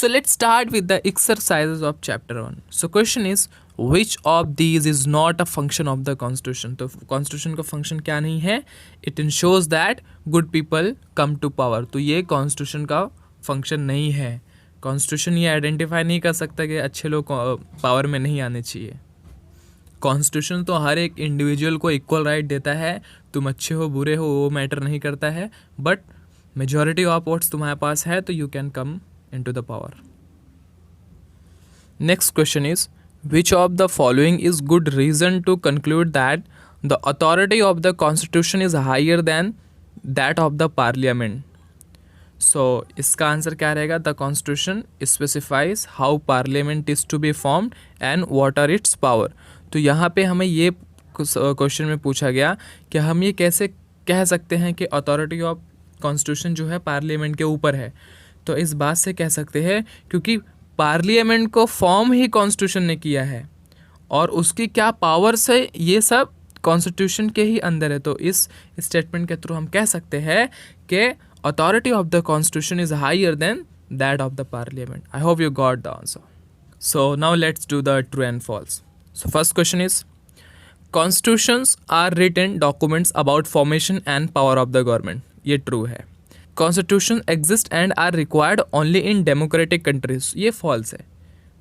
So let's start with the exercises of chapter 1. So question is, which of these is not a function of the constitution? तो constitution का function क्या नहीं है? It ensures that good people come to power. तो ये constitution का function नहीं है. Constitution ये identify नहीं कर सकता कि अच्छे लोग power में नहीं आने चाहिए. कॉन्स्टिट्यूशन तो हर एक इंडिविजुअल को इक्वल राइट देता है, तुम अच्छे हो बुरे हो वो मैटर नहीं करता है, बट मेजॉरिटी ऑफ वोट्स तुम्हारे पास है तो you can come into the power. Next question is, which of the following is good reason to conclude that the authority of the constitution is higher than that of the parliament. So इसका answer क्या रहेगा? The constitution specifies how parliament is to be formed and what are its power. तो यहाँ पे हमें ये question में पूछा गया कि हम ये कैसे कह सकते हैं कि अथॉरिटी ऑफ कॉन्स्टिट्यूशन जो है पार्लियामेंट के ऊपर है. तो इस बात से कह सकते हैं क्योंकि पार्लियामेंट को फॉर्म ही कॉन्स्टिट्यूशन ने किया है और उसकी क्या पावर्स है ये सब कॉन्स्टिट्यूशन के ही अंदर है. तो इस स्टेटमेंट के थ्रू हम कह सकते हैं कि authority of the constitution is higher than that of the parliament. I hope you got the answer. So now let's do the true and false. So first question is, constitutions are written documents about formation and power of the government. ये true है. Constitutions exist and are required only in democratic countries. ये false है.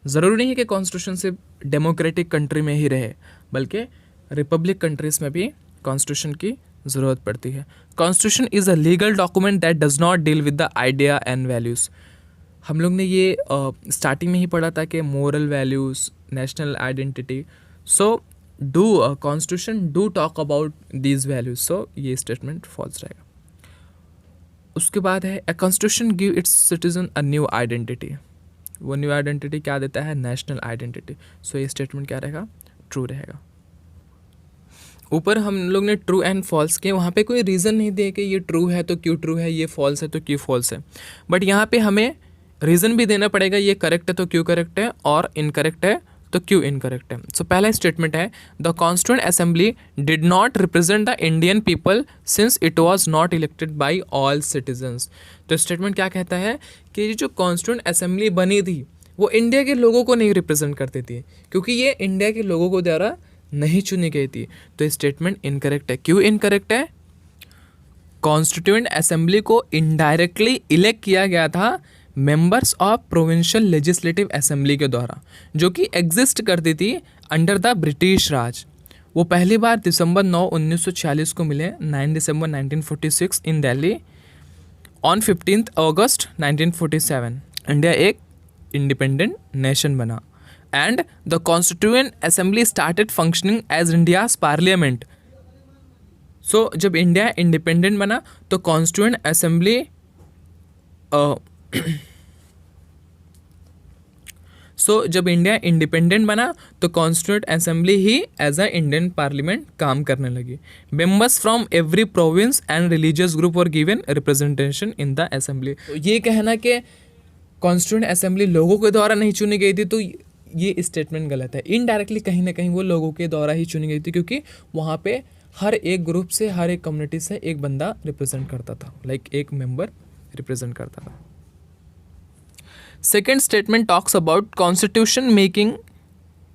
ज़रूरी नहीं है कि constitution सिर्फ democratic country में ही रहे, बल्कि republic countries में भी constitution की ज़रूरत पड़ती है. Constitution is a legal document that does not deal with the idea and values. हम लोग ने ये स्टार्टिंग में ही पढ़ा था कि moral values, national identity. So do constitution do talk about these values. So ये स्टेटमेंट फॉल्स रहेगा. उसके बाद है, a constitution give its citizen a new identity. वो न्यू आइडेंटिटी क्या देता है? National identity. सो ये स्टेटमेंट क्या रहेगा? ट्रू रहेगा. ऊपर हम लोग ने ट्रू एंड फॉल्स के, वहाँ पे कोई रीज़न नहीं दिए कि ये ट्रू है तो क्यों ट्रू है, ये फॉल्स है तो क्यों फॉल्स है, बट यहाँ पे हमें रीज़न भी देना पड़ेगा. ये करेक्ट है तो क्यों करेक्ट है और इनकरेक्ट है तो क्यों इनकरेक्ट है. सो पहला स्टेटमेंट है, the constituent assembly did not represent the Indian people since it was not elected by all citizens. तो स्टेटमेंट क्या कहता है कि ये जो कॉन्स्टिट्यूएंट असेंबली बनी थी वो इंडिया के लोगों को नहीं रिप्रेजेंट करती थी क्योंकि ये इंडिया के लोगों को द्वारा नहीं चुनी गई थी. तो ये स्टेटमेंट इनकरेक्ट है. क्यों इनकरेक्ट है? कॉन्स्टिट्यूएंट असेंबली को इनडायरेक्टली इलेक्ट किया गया था members of provincial legislative assembly के द्वारा, जो कि एग्जिस्ट करती थी अंडर द ब्रिटिश राज. वो पहली बार दिसंबर 9, 1946 को मिले, 9 December 1946 in Delhi. On 15 August 1947 India एक इंडिपेंडेंट नेशन बना and the constituent assembly started functioning as India's parliament. So जब इंडिया इंडिपेंडेंट बना तो कॉन्स्टिट्यूएंट असेंबली जब इंडिया इंडिपेंडेंट बना तो कॉन्स्टिट्यूएंट असेंबली ही एज अ इंडियन पार्लियामेंट काम करने लगी. Members from every province and religious group were given representation in the assembly. तो ये कहना कि कॉन्स्टिट्यूएंट असेंबली लोगों के द्वारा नहीं चुनी गई थी तो ये स्टेटमेंट गलत है. इनडायरेक्टली कहीं ना कहीं वो लोगों के द्वारा ही चुनी गई थी क्योंकि वहाँ पे हर एक ग्रुप से, हर एक कम्युनिटी से एक बंदा रिप्रेजेंट करता था, लाइक एक मेंबर रिप्रेजेंट करता था. Second statement talks about constitution making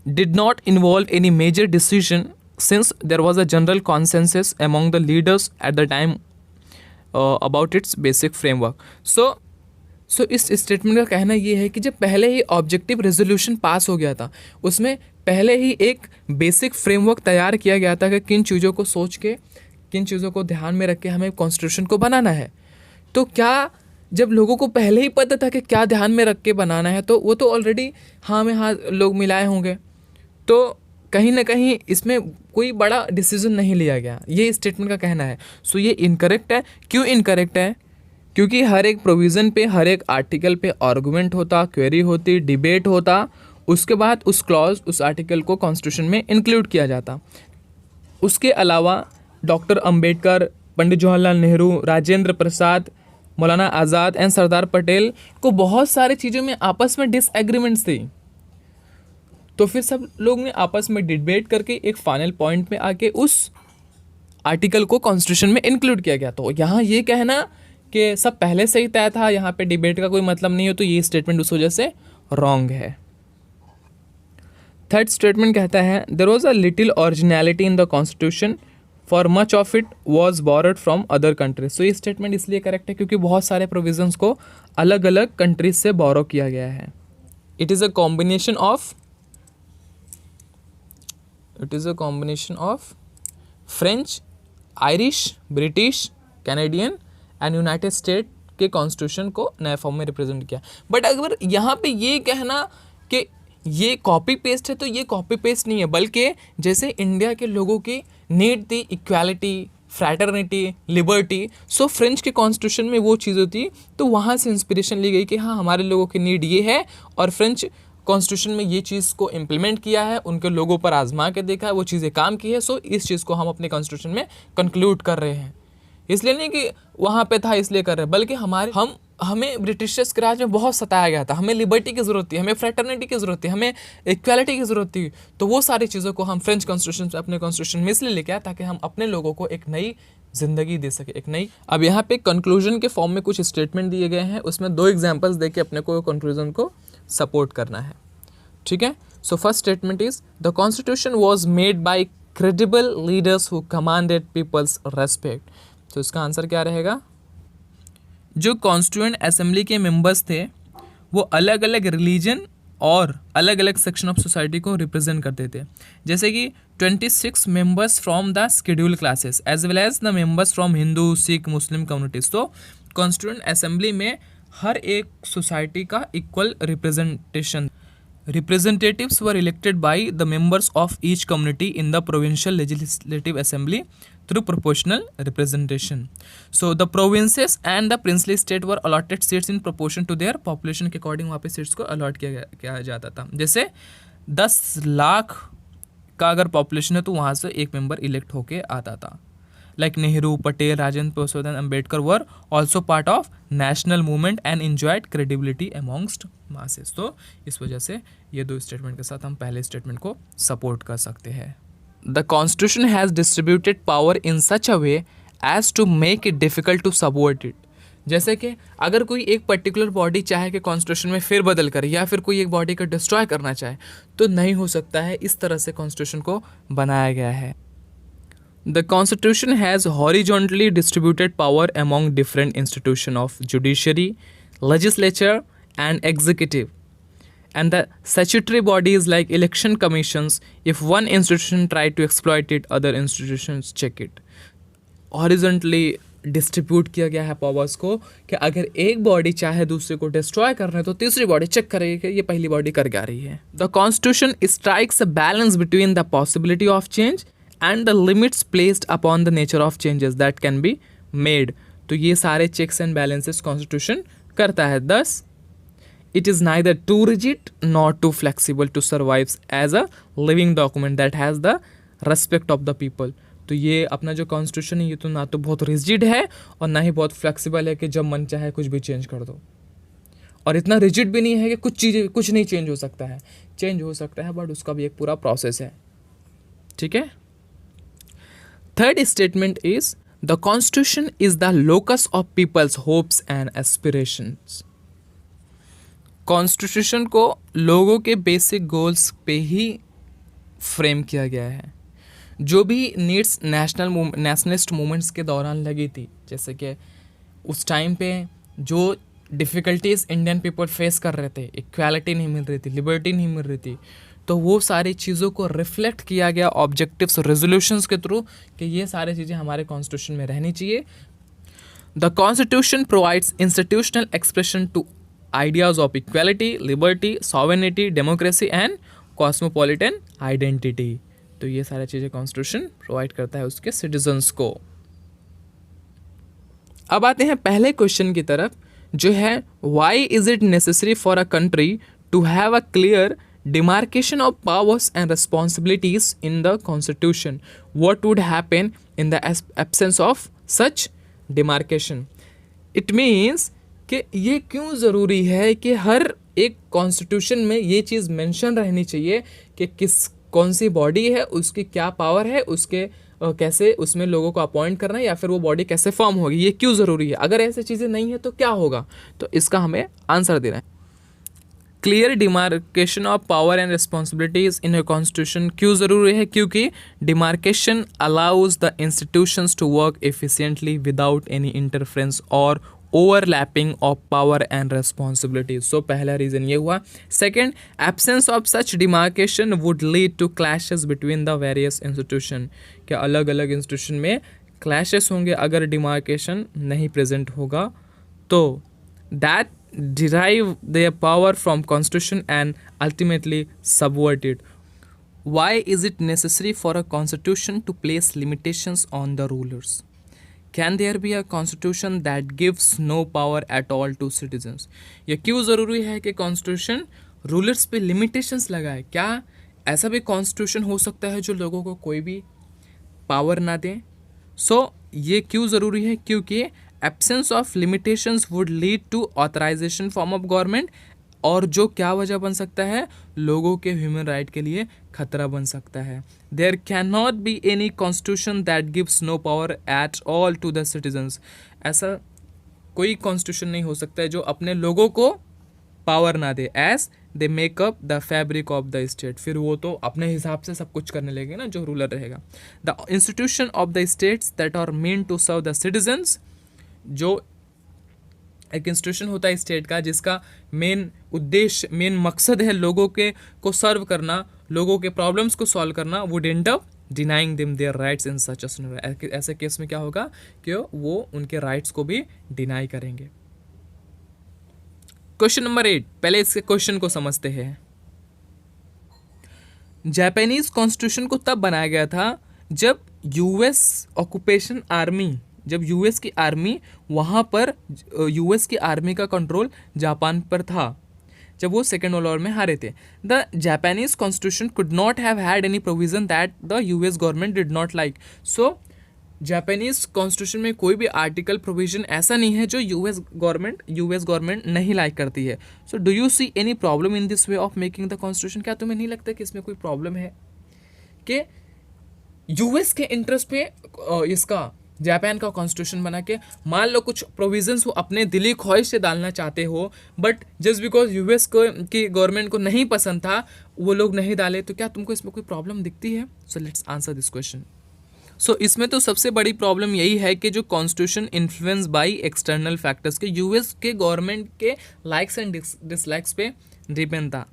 did not involve any major decision since there was a general consensus among the leaders at the time about its basic framework. So इस statement का कहना ये है कि जब पहले ही ऑब्जेक्टिव रेजोल्यूशन पास हो गया था, उसमें पहले ही एक बेसिक फ्रेमवर्क तैयार किया गया था कि किन चीज़ों को सोच के, किन चीज़ों को ध्यान में रख के हमें कॉन्स्टिट्यूशन को बनाना है. तो क्या जब लोगों को पहले ही पता था कि क्या ध्यान में रख के बनाना है तो वो तो ऑलरेडी हाँ में हाँ लोग मिलाए होंगे, तो कहीं ना कहीं इसमें कोई बड़ा डिसीजन नहीं लिया गया, ये स्टेटमेंट का कहना है. सो ये इनकरेक्ट है. क्यों इनकरेक्ट है? क्योंकि हर एक प्रोविज़न पे, हर एक आर्टिकल पे आर्गूमेंट होता, क्वेरी होती, डिबेट होता, उसके बाद उस क्लॉज, उस आर्टिकल को कॉन्स्टिट्यूशन में इंक्लूड किया जाता. उसके अलावा doctor Ambedkar, Pandit Jawaharlal Nehru, Rajendra Prasad, Maulana Azad and Sardar Patel को बहुत सारी चीज़ों में आपस में डिसएग्रीमेंट्स थी. तो फिर सब लोग ने आपस में डिबेट करके एक फाइनल पॉइंट में आके उस आर्टिकल को कॉन्स्टिट्यूशन में इंक्लूड किया गया. तो यहाँ ये कहना कि सब पहले से ही तय था, यहाँ पे डिबेट का कोई मतलब नहीं हो, तो ये स्टेटमेंट उस वजह से रॉन्ग है। थर्ड स्टेटमेंट कहता है there was a little originality in the constitution for much of it was borrowed from other countries. So ये स्टेटमेंट इसलिए करेक्ट है क्योंकि बहुत सारे प्रोविजंस को अलग अलग कंट्रीज से बोरो किया गया है। It is a combination of French, Irish, British, Canadian and United state के कॉन्स्टिट्यूशन को नए फॉर्म में रिप्रेजेंट किया। बट अगर यहाँ पे ये कहना कि ये कॉपी पेस्ट है तो ये कॉपी पेस्ट नहीं है, बल्कि जैसे इंडिया के लोगों की नीड थी इक्वालिटी, फ्रैटर्निटी, लिबर्टी, सो फ्रेंच के कॉन्स्टिट्यूशन में वो चीज़ होती, तो वहाँ से इंस्पिरेशन ली गई कि हाँ हमारे लोगों की नीड ये है और फ्रेंच कॉन्स्टिट्यूशन में ये चीज़ को इम्प्लीमेंट किया है, उनके लोगों पर आजमा के देखा है, वो चीज़ें काम की है, सो इस चीज़ को हम अपने कॉन्स्टिट्यूशन में कंक्लूड कर रहे हैं। इसलिए नहीं कि वहाँ पे था इसलिए कर रहे हैं, बल्कि हमें ब्रिटिशर्स के राज में बहुत सताया गया था, हमें लिबर्टी की ज़रूरत थी, हमें फ्रेटर्निटी की ज़रूरत थी, हमें इक्वालिटी की ज़रूरत थी, तो वो सारी चीज़ों को हम फ्रेंच कॉन्स्टिट्यूशन से अपने कॉन्स्टिट्यूशन में इसलिए लेके आए ताकि हम अपने लोगों को एक नई ज़िंदगी दे सके, एक नई। अब यहाँ पे कंक्लूजन के फॉर्म में कुछ स्टेटमेंट दिए गए हैं, उसमें 2 एग्जाम्पल्स दे के अपने को कंक्लूजन को सपोर्ट करना है, ठीक है। So first statement is the constitution was made by credible leaders who commanded people's respect. तो इसका आंसर क्या रहेगा? जो कॉन्स्टिट्यूएंट असेंबली के मेंबर्स थे वो अलग अलग रिलीजन और अलग अलग सेक्शन ऑफ सोसाइटी को रिप्रेजेंट करते थे, जैसे कि 26 members from the schedule classes as well as the members from Hindu, Sikh, Muslim communities. तो कॉन्स्टिट्यूएंट असेंबली में हर एक सोसाइटी का equal representation. Representatives were elected by the members of each community in the provincial legislative assembly through proportional representation. So the provinces and the princely state were allotted seats in proportion to their population के according वहाँ पे seats को allot किया जाता था। जैसे 10 लाख का अगर population है तो वहाँ से एक member elect होके आता था। Like Nehru, Patel, Rajendra Prasad and Ambedkar were also part of national movement and enjoyed credibility amongst masses. तो इस वजह से ये 2 स्टेटमेंट के साथ हम पहले स्टेटमेंट को सपोर्ट कर सकते हैं। The Constitution has distributed power in such a way as to make it difficult to subvert it. जैसे कि अगर कोई एक पर्टिकुलर बॉडी चाहे कि कॉन्स्टिट्यूशन में फिर बदल करे या फिर कोई एक बॉडी को डिस्ट्रॉय करना चाहे तो नहीं हो सकता है, इस तरह से कॉन्स्टिट्यूशन को बनाया गया है। The Constitution has horizontally distributed power among different institutions of judiciary, legislature, and executive. And the statutory bodies like election commissions, if one institution tried to exploit it, other institutions check it. Horizontally distribute किया गया है powers को कि अगर एक body चाहे दूसरे को डिस्ट्रॉय कर रहे हैं तो तीसरी बॉडी चेक करेगी कि ये पहली बॉडी कर क्या रही है। The constitution strikes a balance between the possibility of change and the limits placed upon the nature of changes that can be made. तो ये सारे checks and balances constitution करता है। Thus, it is neither too rigid nor too flexible to survive as a living document that has the respect of the people. तो ये अपना जो constitution है ये तो ना तो बहुत rigid है और ना ही बहुत flexible है कि जब मन चाहे कुछ भी change कर दो, और इतना rigid भी नहीं है कि कुछ नहीं change हो सकता है। change हो सकता है बट उसका भी एक पूरा process है, ठीक है। Third statement is the Constitution is the locus of people's hopes and aspirations. Constitution को लोगों के बेसिक गोल्स पे ही फ्रेम किया गया है। जो भी नीड्स नेशनलिस्ट मूवमेंट्स के दौरान लगी थी, जैसे कि उस टाइम पे जो डिफ़िकल्टीज इंडियन पीपल फेस कर रहे थे, इक्वालिटी नहीं मिल रही थी, लिबर्टी नहीं मिल रही थी, तो वो सारी चीज़ों को रिफ्लेक्ट किया गया ऑब्जेक्टिव्स और रेजोल्यूशंस के थ्रू कि ये सारी चीज़ें हमारे कॉन्स्टिट्यूशन में रहनी चाहिए। The constitution provides institutional expression to ideas of equality, liberty, sovereignty, democracy and cosmopolitan identity. तो ये सारी चीज़ें कॉन्स्टिट्यूशन प्रोवाइड करता है उसके सिटीजन्स को। अब आते हैं पहले क्वेश्चन की तरफ, जो है why is it necessary for a country to have a clear demarcation of powers and responsibilities in the constitution? What would happen in the absence of such demarcation? It means कि ये क्यों ज़रूरी है कि हर एक कॉन्स्टिट्यूशन में ये चीज़ mention रहनी चाहिए कि कौन सी बॉडी है, उसकी क्या पावर है, उसके कैसे उसमें लोगों को अपॉइंट करना है या फिर वो बॉडी कैसे फॉर्म होगी, ये क्यों ज़रूरी है, अगर ऐसी चीज़ें नहीं है तो क्या होगा, तो इसका हमें आंसर देना है। Clear demarcation of power and responsibilities in a constitution क्यों ज़रूरी है, क्योंकि demarcation allows the institutions to work efficiently without any interference और overlapping of power and responsibilities. So पहला रीज़न ये हुआ। Second, absence of such demarcation would lead to clashes between the various institution. क्या अलग अलग इंस्टीट्यूशन में clashes होंगे अगर डिमार्केशन नहीं प्रेजेंट होगा, तो that derive their power from constitution and ultimately subvert it. Why is it necessary for a constitution to place limitations on the rulers? Can there be a constitution that gives no power at all to citizens? ये क्यों ज़रूरी है कि constitution rulers पे limitations लगाए? क्या ऐसा भी कॉन्स्टिट्यूशन हो सकता है जो लोगों को कोई भी पावर ना दें? ये क्यों ज़रूरी है? क्योंकि absence of limitations would lead to authorization form of government, और जो क्या वजह बन सकता है, लोगों के ह्यूमन राइट के लिए खतरा बन सकता है। There can not be any constitution that gives no power at all to the citizens. ऐसा कोई कॉन्स्टिट्यूशन नहीं हो सकता है जो अपने लोगों को पावर ना दे, as they make up the fabric of the state. फिर वो तो अपने हिसाब से सब कुछ करने लगे ना, जो रूलर रहेगा। The institution of the states that are meant to serve the citizens, जो एक इंस्टीट्यूशन होता है स्टेट का जिसका मेन उद्देश्य, मेन मकसद है लोगों के को सर्व करना, लोगों के प्रॉब्लम्स को सॉल्व करना, would end up denying them their rights in such a. ऐसे केस में क्या होगा कि वो उनके राइट्स को भी डिनाई करेंगे। क्वेश्चन नंबर 8, पहले इसके क्वेश्चन को समझते हैं। जापानीज कॉन्स्टिट्यूशन को तब बनाया गया था जब यूएस ऑक्यूपेशन आर्मी, जब यूएस की आर्मी वहाँ पर, यूएस की आर्मी का कंट्रोल जापान पर था, जब वो सेकेंड वर्ल्ड वॉर में हारे थे। The Japanese constitution could not have had any provision that the US government did not like. So Japanese constitution में कोई भी आर्टिकल प्रोविजन ऐसा नहीं है जो यूएस गवर्नमेंट नहीं लाइक करती है। So do you see any problem in this way of making the constitution? क्या तुम्हें नहीं लगता कि इसमें कोई प्रॉब्लम है कि यूएस के इंटरेस्ट पे इसका जापान का कॉन्स्टिट्यूशन बना के, मान लो कुछ प्रोविजंस वो अपने दिली ख्वाहिश से डालना चाहते हो, बट जस्ट बिकॉज यूएस को की गवर्नमेंट को नहीं पसंद था वो लोग नहीं डाले, तो क्या तुमको इसमें कोई प्रॉब्लम दिखती है? So let's answer this question. So इसमें तो सबसे बड़ी प्रॉब्लम यही है कि जो constitution influence by external factors के यूएस के गवर्नमेंट के लाइक्स एंड डिसलाइक्स पे डिपेंड था।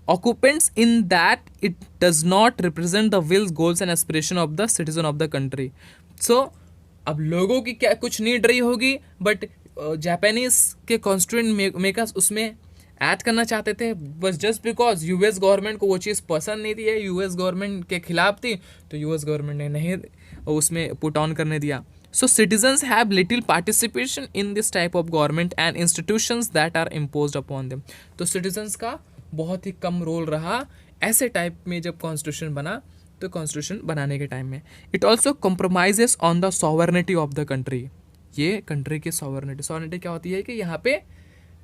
Occupants in that it does not represent the wills, goals and aspiration of the citizen of the country. So अब लोगों की क्या कुछ नीड रही होगी, बट जापानीज के कॉन्स्टिट्यूएंट मेकर्स उसमें ऐड करना चाहते थे, बस जस्ट बिकॉज यूएस गवर्नमेंट को वो चीज़ पसंद नहीं थी, यूएस गवर्नमेंट के खिलाफ थी, तो यूएस गवर्नमेंट ने नहीं उसमें पुट ऑन करने दिया। So citizens have little participation in this type of government and institutions that are imposed upon them. तो citizens का बहुत ही कम रोल रहा ऐसे टाइप में जब कॉन्स्टिट्यूशन बना, तो कॉन्स्टिट्यूशन बनाने के टाइम में। It also compromises on the sovereignty of the country. ये कंट्री की सॉवरनिटी क्या होती है कि यहाँ पे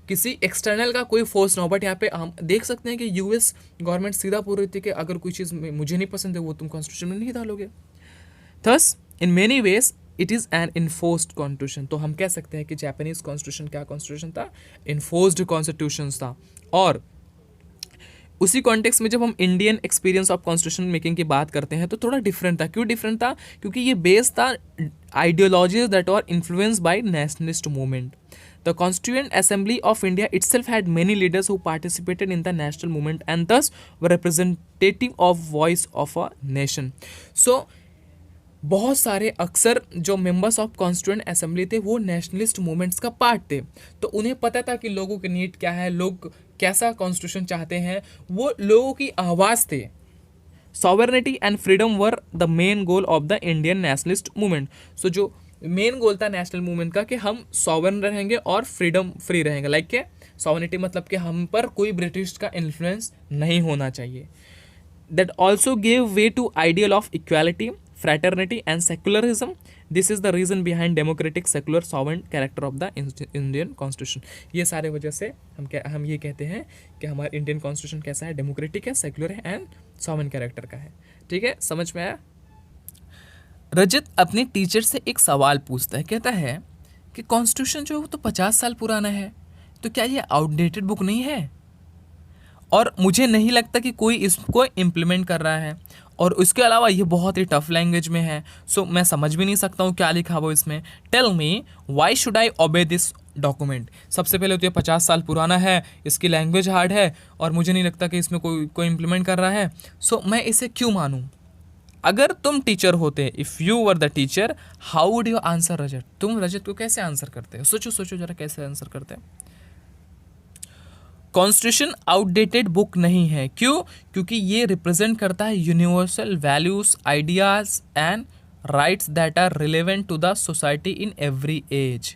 किसी एक्सटर्नल का कोई फोर्स ना हो, बट यहाँ पे हम देख सकते हैं कि यूएस गवर्नमेंट सीधा पूरी थी कि अगर कोई चीज़ मुझे नहीं पसंद है वो तुम कॉन्स्टिट्यूशन में नहीं डालोगे। Thus in many ways it is an enforced constitution. तो हम कह सकते हैं कि जापानीज कॉन्स्टिट्यूशन क्या कॉन्स्टिट्यूशन था? इन्फोर्स्ड कॉन्स्टिट्यूशन था। और उसी कॉन्टेक्स्ट में जब हम Indian experience of constitution making की बात करते हैं तो थोड़ा डिफरेंट था। क्यों डिफरेंट था? क्योंकि ये बेस था ideologies that are influenced by nationalist movement. The Constituent Assembly of India itself had many leaders who participated in the national movement and thus were representative of voice of a nation. So बहुत सारे अक्सर जो members of constituent assembly थे वो nationalist movements का part थे, तो उन्हें पता था कि लोगों के नीड क्या है, लोग कैसा कॉन्स्टिट्यूशन चाहते हैं, वो लोगों की आवाज़ थे। Sovereignty and freedom were the main goal of the Indian nationalist movement. So जो मेन गोल था नेशनल मूवमेंट का कि हम सॉवरन रहेंगे और फ्रीडम फ्री रहेंगे। लाइक के सॉवरनिटी मतलब कि हम पर कोई ब्रिटिश का इन्फ्लुएंस नहीं होना चाहिए। That also gave way to ideal of equality, fraternity and secularism. This is the reason behind democratic, secular, sovereign character of the Indian Constitution. ये सारे वजह से हम ये कहते हैं कि हमारा इंडियन कॉन्स्टिट्यूशन कैसा है, डेमोक्रेटिक है, सेक्युलर है एंड सॉवरेन कैरेक्टर का है। ठीक है, समझ में आया? रजत अपने टीचर से एक सवाल पूछता है, कहता है कि कॉन्स्टिट्यूशन जो है वो तो 50 साल पुराना है, तो क्या ये आउटडेटेड बुक नहीं है? और मुझे नहीं लगता कि कोई इसको इम्प्लीमेंट कर रहा है, और उसके अलावा ये बहुत ही टफ लैंग्वेज में है, सो मैं समझ भी नहीं सकता हूँ क्या लिखा वो इसमें। Tell me why should I obey this document. सबसे पहले तो ये 50 साल पुराना है, इसकी लैंग्वेज हार्ड है, और मुझे नहीं लगता कि इसमें कोई इम्प्लीमेंट कर रहा है, सो मैं इसे क्यों मानूँ? अगर तुम टीचर होते, if you were the teacher, how would you answer Rajat? तुम रजत को कैसे आंसर करते हो? सोचो सोचो जरा, कैसे आंसर करते हैं? कॉन्स्टिट्यूशन आउटडेटेड बुक नहीं है, क्यों? क्योंकि ये रिप्रेजेंट करता है universal values, ideas and rights that are relevant to the society in every age.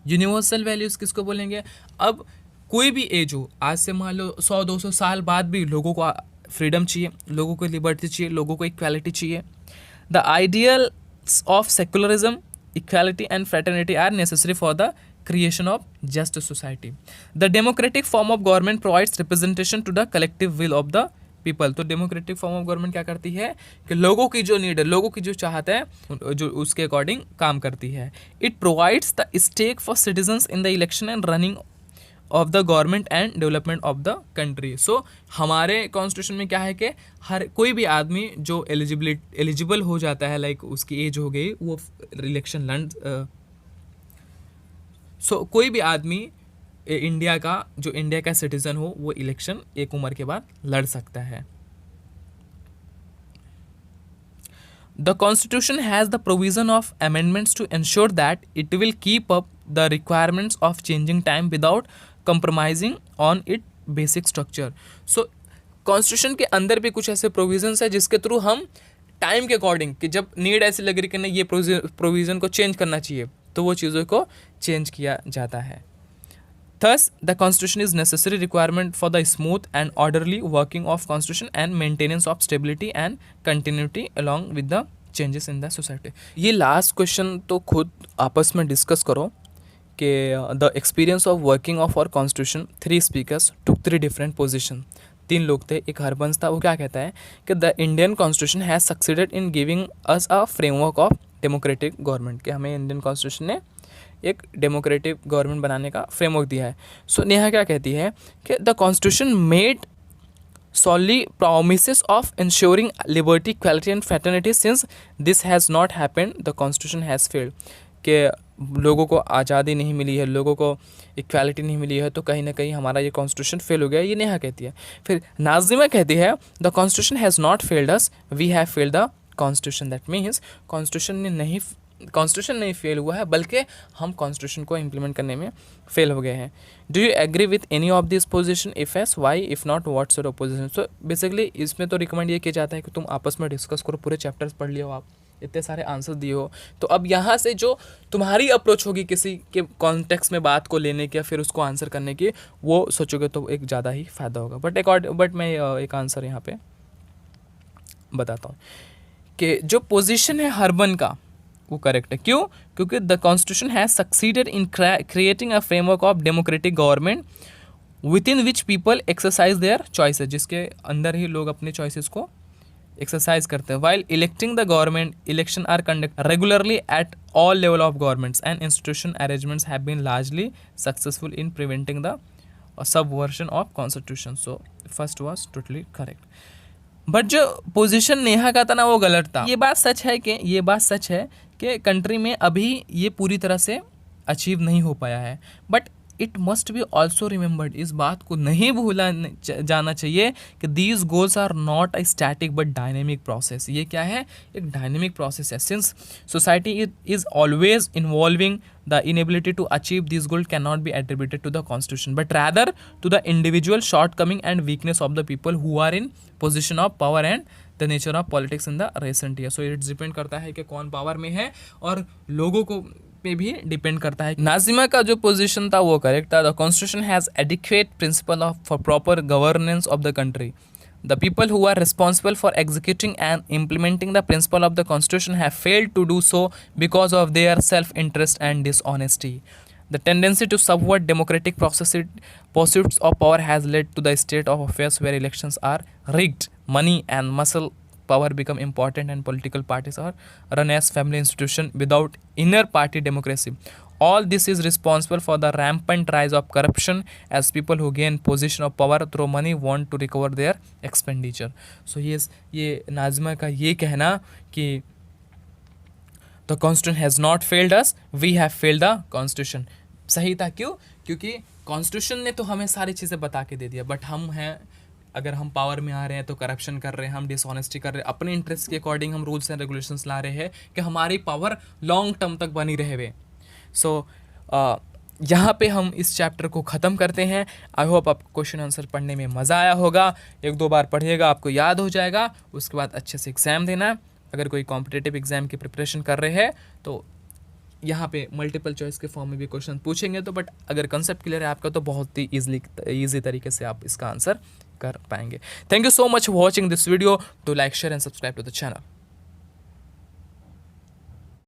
Universal values किसको बोलेंगे? अब कोई भी एज हो, आज से मान लो 100-200 साल बाद भी लोगों को फ्रीडम चाहिए, लोगों को लिबर्टी चाहिए, लोगों को इक्वालिटी चाहिए। The ideals of secularism, equality and fraternity are necessary for the creation of just society. The democratic form of government provides representation to the collective will of the people. तो democratic form of government क्या करती है कि लोगों की जो need है, लोगों की जो चाहत है, जो उसके अकॉर्डिंग काम करती है। It provides the stake for citizens in the election and running of the government and development of the country. So हमारे कॉन्स्टिट्यूशन में क्या है कि हर कोई भी आदमी जो एलिजिबल हो जाता है, लाइक उसकी एज हो गई, वो इलेक्शन लड़ कोई भी आदमी इंडिया का सिटीजन हो, वो इलेक्शन एक उम्र के बाद लड़ सकता है। The constitution has the provision of amendments to ensure that it will keep up the requirements of changing time without compromising on it basic structure. So constitution के अंदर भी कुछ ऐसे प्रोविजंस है जिसके थ्रू हम टाइम के अकॉर्डिंग, कि जब नीड ऐसी लग रही कि नहीं ये प्रोविज़न को चेंज करना चाहिए, तो वो चीज़ों को चेंज किया जाता है। Thus, the Constitution is necessary requirement for the smooth and orderly working of Constitution and maintenance of stability and continuity along with the changes in the society. ये लास्ट क्वेश्चन तो खुद आपस में डिस्कस करो कि the experience of working of our constitution, 3 speakers took 3 different position. 3 लोग थे, एक हरबंस था, वो क्या कहता है कि the Indian constitution has succeeded in giving us a framework of democratic government, कि हमें इंडियन कॉन्स्टिट्यूशन ने एक डेमोक्रेटिक गवर्नमेंट बनाने का फ्रेमवर्क दिया है। सो नेहा क्या कहती है कि the constitution made solely promises of ensuring liberty, equality and fraternity. Since this has not happened, the constitution has failed. कि लोगों को आज़ादी नहीं मिली है, लोगों को इक्वालिटी नहीं मिली है, तो कहीं ना कहीं हमारा ये कॉन्स्टिट्यूशन फेल हो गया, ये नेहा कहती है। फिर नाजिमा कहती है the constitution has not failed us, we have failed the constitution. That means constitution नहीं फेल हुआ है, बल्कि हम कॉन्स्टिट्यूशन को इम्प्लीमेंट करने में फेल हो गए हैं। Do you agree with any of this position? If yes why, if not what's your opposition? So basically इसमें तो रिकमेंड ये किया जाता है कि तुम आपस में डिस्कस करो, पूरे चैप्टर्स पढ़ लियो, आप इतने सारे आंसर दिए हो, तो अब यहाँ से जो तुम्हारी अप्रोच होगी किसी के कॉन्टेक्स्ट में बात को लेने की या फिर उसको आंसर करने की, वो सोचोगे तो एक ज़्यादा ही फ़ायदा होगा। बट मैं एक आंसर यहाँ पे बताता हूँ कि जो पोजीशन है हर्बन का, वो करेक्ट है। क्यों? क्योंकि the constitution has succeeded in creating a framework of democratic government with in which people exercise there choices, जिसके अंदर ही लोग अपने चॉइसेस को एक्सरसाइज करते हैं। While electing the government, election are conduct regularly at all level of governments and institution arrangements have been largely successful in preventing the subversion of constitution. So first was totally correct. But जो position Neha का था ना, वो गलत था। ये बात सच है कि कंट्री में अभी ये पूरी तरह से अचीव नहीं हो पाया है, but it must be also remembered, इस बात को नहीं भूला जाना चाहिए कि these goals are not a static but dynamic process. ये क्या है? एक डायनेमिक प्रोसेस है। Since society is always involving, the inability to achieve these goals cannot be attributed to the constitution but rather to the individual shortcoming and weakness of the people who are in position of power and the nature of politics in the recent years. So it depend करता है कि कौन power में है, और लोगों को पे भी डिपेंड करता है। नाजिमा का जो पोजीशन था वो करेक्ट था। The constitution has adequate principle of for proper governance of the country. The people who are responsible for executing and implementing the principle of the Constitution have failed to do so because of their self-interest and dishonesty. The tendency to subvert democratic pursuits of power has led to the state of affairs where elections are rigged, money and muscle power become important and political parties are run as family institution without inner party democracy. All this is responsible for the rampant rise of corruption as people who gain position of power through money want to recover their expenditure. So yes, ये नाज़िमा का ये कहना कि the constitution has not failed us, we have failed the constitution, सही था. क्यों? क्योंकि constitution ने तो हमें सारी चीज़ें बता के दे दिया, बट हम हैं, अगर हम पावर में आ रहे हैं तो करप्शन कर रहे हैं, हम डिसऑनेस्टी कर रहे हैं, अपने इंटरेस्ट के अकॉर्डिंग हम रूल्स एंड रेगुलेशंस ला रहे हैं कि हमारी पावर लॉन्ग टर्म तक बनी रहे हुए. सो यहाँ पे हम इस चैप्टर को ख़त्म करते हैं. आई होप आपको क्वेश्चन आंसर पढ़ने में मज़ा आया होगा. 1-2 बार पढ़िएगा, आपको याद हो जाएगा. उसके बाद अच्छे से एग्ज़ाम देना. अगर कोई कॉम्पिटिटिव एग्ज़ाम की प्रिपरेशन कर रहे हैं तो यहाँ पे मल्टीपल चॉइस के फॉर्म में भी क्वेश्चन पूछेंगे, तो बट अगर कंसेप्ट क्लियर है आपका तो बहुत ही ईजी तरीके से आप इसका आंसर कर पाएंगे. Thank you so much for watching this video. Do like, share and subscribe to the channel.